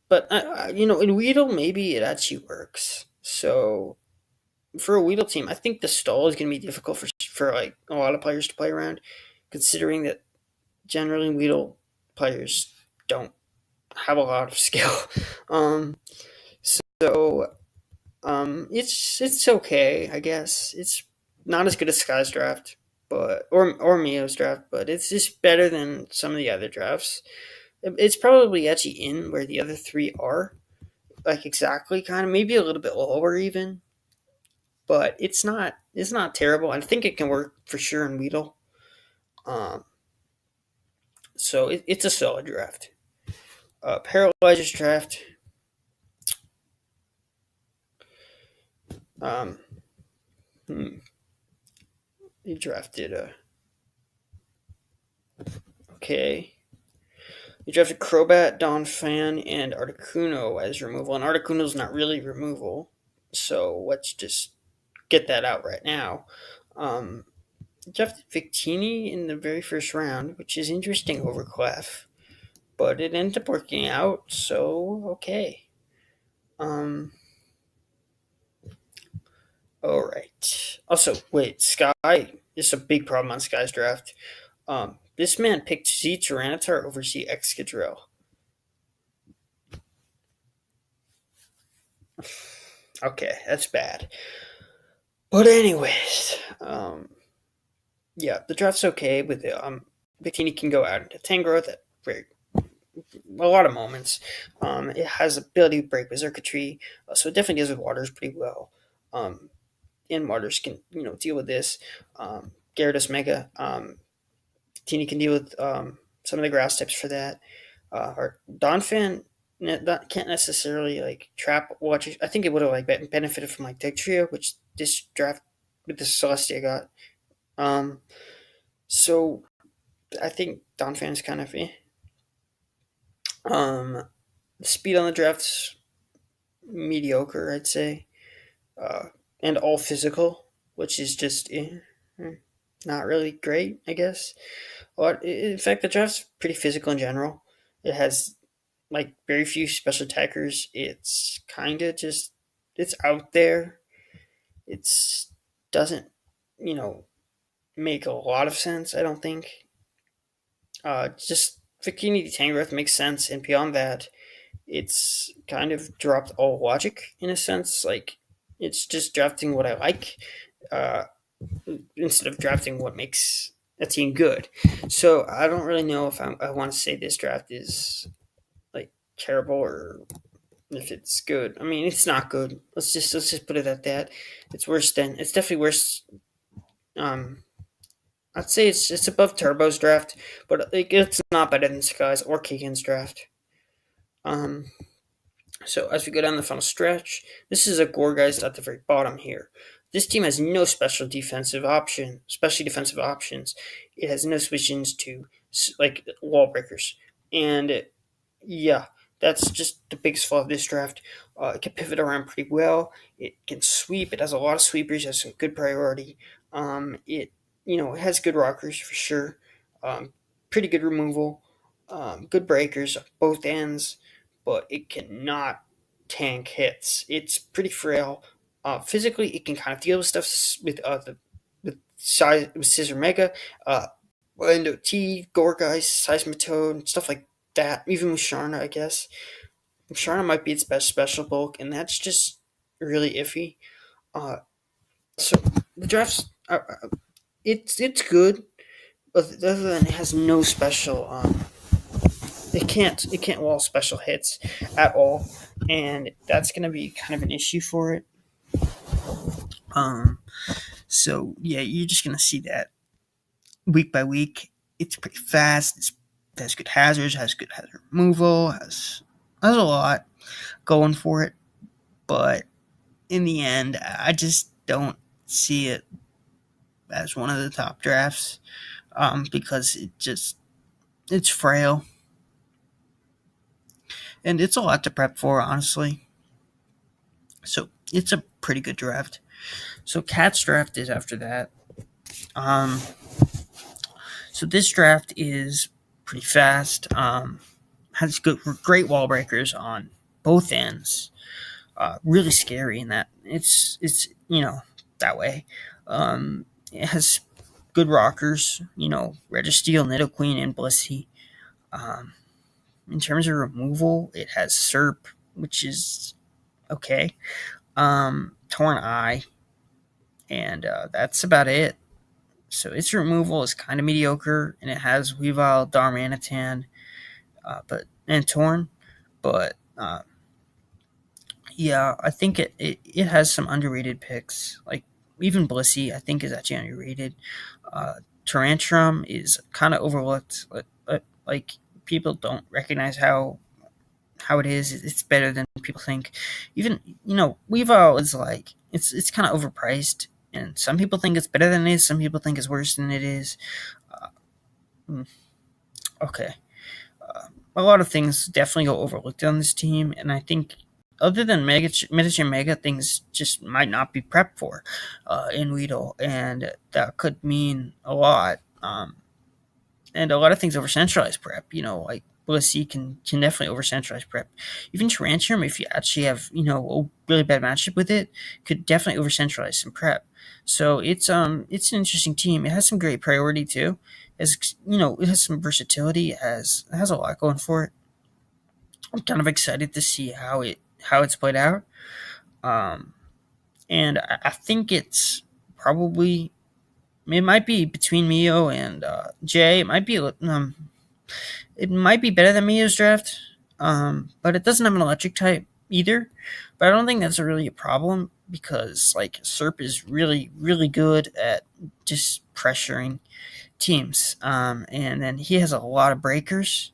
But in Weedle maybe it actually works. So for a Weedle team, I think the stall is going to be difficult for like a lot of players to play around, considering that generally Weedle players don't have a lot of skill. Um, so it's okay, I guess. It's not as good as Sky's draft, but or Mio's draft, but it's just better than some of the other drafts. It's probably actually in where the other three are, like exactly, kind of maybe a little bit lower even, but it's not terrible. I think it can work for sure in Weedle. Um, So it's a solid draft. Paralyzers draft. Um, hmm, he drafted okay. He drafted Crobat, Donphan, and Articuno as removal, and Articuno's not really removal, so let's just get that out right now. He drafted Victini in the very first round, which is interesting over Clef, but it ended up working out, so okay. Um, all right. Also, wait, Sky. This is a big problem on Sky's draft. This man picked Z Tyranitar over Z Excadrill. Okay, that's bad. But anyways, yeah, the draft's okay with it. Victini can go out into Tangrowth at very a lot of moments. It has ability to break with Circuitry, so it definitely deals with waters pretty well. Um, and waters can deal with this. Gyarados Mega. Victini can deal with some of the grass types for that. Or Donphan can't necessarily like trap watch. I think it would have like benefited from like Dugtrio, which this draft with the Celestia got. Um, so I think Donphan is kind of eh. The speed on the draft's mediocre, I'd say, uh, and all physical, which is just not really great, I guess. But in fact, the draft's pretty physical in general. It has like very few special attackers. It's kind of just it's out there. It's doesn't you know make a lot of sense. I don't think. Just Victini Tangrowth makes sense, and beyond that, it's kind of dropped all logic in a sense. Like it's just drafting what I like uh, instead of drafting what makes a team good. So I don't really know if I want to say this draft is like terrible or if it's good. I mean, it's not good. Let's just put it at that. It's definitely worse. Um, I'd say it's above Turbo's draft, but it's not better than Sky's or Keegan's draft. Um, So as we go down the final stretch, this is a Gorgeist at the very bottom here. This team has no special defensive options. It has no switch-ins to like wall breakers, and yeah, that's just the biggest flaw of this draft. It can pivot around pretty well. It can sweep. It has a lot of sweepers. It has some good priority. It has good rockers for sure. Pretty good removal. Good breakers on both ends, but it cannot tank hits. It's pretty frail. Physically, it can kind of deal with stuff with size with Scissor Mega, Orlando T, Gourgeist, Seismitoad, stuff like that. Even with Sharna, I guess. Sharna might be its best special bulk, and that's just really iffy. Uh, so the drafts, it's good, but other than it has no special. It can't wall special hits at all, and that's going to be kind of an issue for it. Um, so yeah, you're just going to see that week by week. It's pretty fast. It has good hazards, has good hazard removal, has a lot going for it. But in the end, I just don't see it as one of the top drafts because it's frail and it's a lot to prep for, honestly. So it's a pretty good draft. So Cat's draft is after that. Um, so this draft is pretty fast. Has great wall breakers on both ends. Really scary in that it's that way. It has good rockers. Registeel, Nidoqueen, and Blissey. Um, in terms of removal, it has Serp, which is okay. Torn Eye, and that's about it. So its removal is kind of mediocre, and it has Weavile, Darmanitan, and Torn, but yeah, I think it has some underrated picks. Like even Blissey, I think is actually underrated. Uh, Tyrantrum is kind of overlooked. Like, people don't recognize how it is. It's better than people think. Even, Weevil is like, it's kind of overpriced, and some people think it's better than it is. Some people think it's worse than it is. Uh, mm, okay, a lot of things definitely go overlooked on this team, and I think other than miniature mega, things just might not be prepped for in Weedle, and that could mean a lot. And a lot of things over centralized prep. Like Blissey can definitely over centralized prep. Even Tarantrum, if you actually have a really bad matchup with it, could definitely over centralize some prep. So it's an interesting team. It has some great priority too. It has some versatility. It has a lot going for it. I'm kind of excited to see how it's played out. Um, and I think it's probably it might be between Mio and Jay. It might be better than Mio's draft, but it doesn't have an electric type either. But I don't think that's really a problem because like Serp is really really good at just pressuring teams, and then he has a lot of breakers.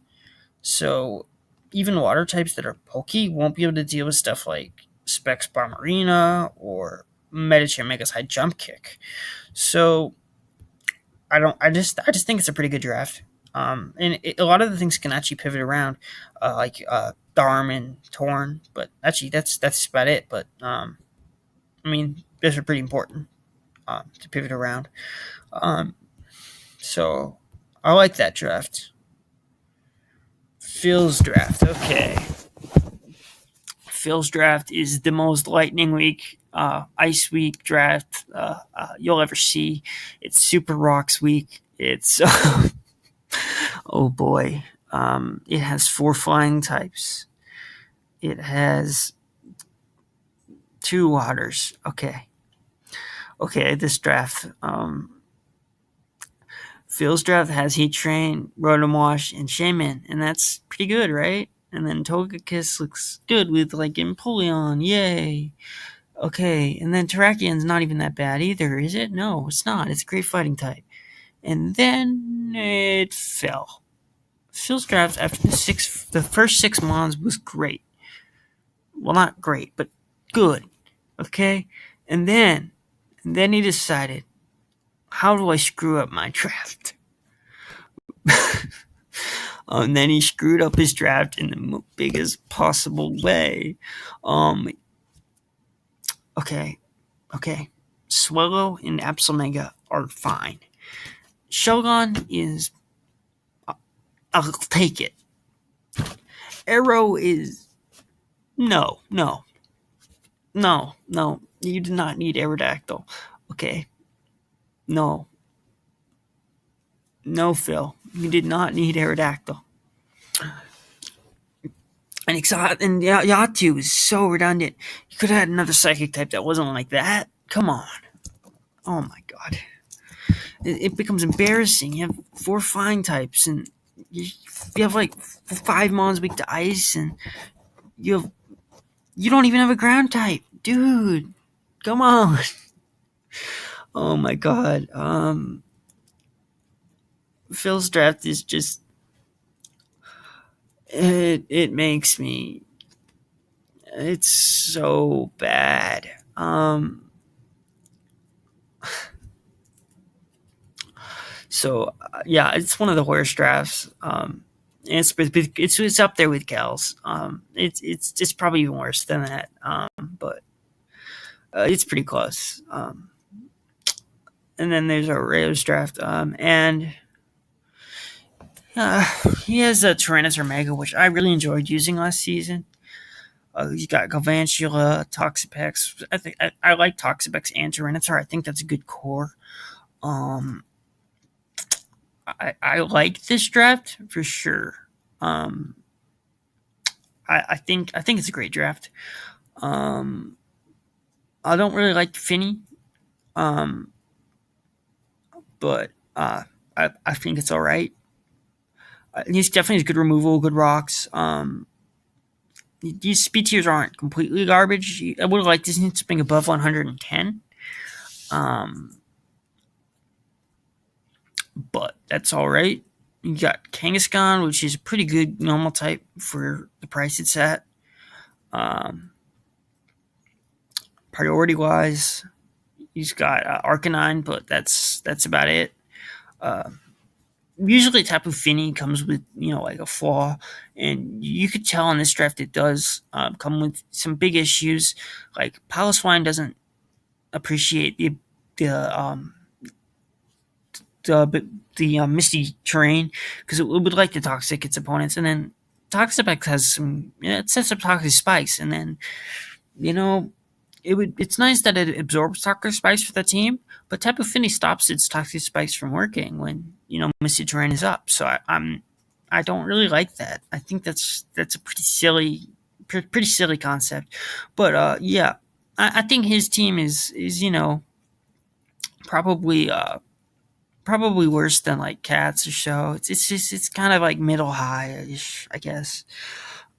So even water types that are pokey won't be able to deal with stuff like Specs Bomberina or Medicham Mega's high jump kick. So I just think it's a pretty good draft. A lot of the things can actually pivot around, like Darm and Torn, but actually that's about it. But I mean, those are pretty important to pivot around. Um, so I like that draft. Phil's draft, okay. Phil's draft is the most lightning week, ice week draft you'll ever see. It's super rocks week. It's oh boy. It has 4 flying types. It has 2 waters. Okay. This draft. Phil's draft has Heat Train, Rotom Wash, and Shaman, and that's pretty good, right? And then Togekiss looks good with like Empoleon. Yay! Okay, and then Terrakian's not even that bad either, is it? No, it's not. It's a great fighting type. And then it fell. Phil's draft after the first 6 mons was great. Well, not great, but good. Okay? And then he decided, how do I screw up my draft? And then he screwed up his draft in the biggest possible way. Okay. Swallow and Absolmega are fine. Shogun is... I'll take it. Arrow is... No. You do not need Aerodactyl. Okay. No, Phil. You did not need Aerodactyl. And Yatu is so redundant. You could have had another psychic type that wasn't like that. Come on. Oh my god. It becomes embarrassing. You have 4 flying types, and you have like 5 mons weak to ice, and you don't even have a ground type. Dude, come on. Oh my god. Phil's draft is just... It makes me... It's so bad. Yeah, it's one of the worst drafts. It's up there with Cal's. It's probably even worse than that. But it's pretty close. And then there's our Rayo's draft. And he has a Tyranitar Mega, which I really enjoyed using last season. He's got Galvantula, Toxapex. I like Toxapex and Tyranitar. I think that's a good core. I like this draft for sure. I think it's a great draft. I don't really like Finny, but I think it's all right. He's definitely good removal, good rocks. These speed tiers aren't completely garbage. I would have liked this to being above 110. But that's all right. You got Kangaskhan, which is a pretty good normal type for the price it's at. Um, Priority wise, he's got Arcanine, but that's about it. Uh, Usually Tapu Fini comes with like a flaw, and you could tell in this draft it does come with some big issues. Like Piloswine doesn't appreciate the misty terrain because it would like to toxic its opponents, and then Toxapex has some it sets up toxic spikes, and then you know it's nice that it absorbs toxic spikes for the team, but Tapu Fini stops its toxic spikes from working when misty terrain is up. So I don't really like that. I think that's a pretty silly concept. But yeah, I think his team is probably probably worse than like Cats or so. It's just it's kind of like middle high ish, I guess.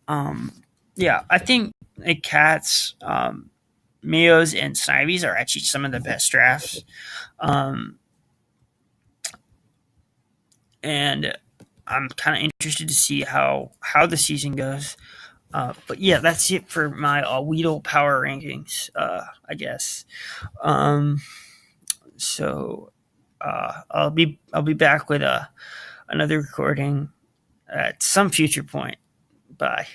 Um, yeah, I think like Cats, Mios, and Snivies are actually some of the best drafts. Um, and I'm kind of interested to see how the season goes. But yeah, that's it for my Weedle power rankings. I guess. Um, so I'll be back with another recording at some future point. Bye.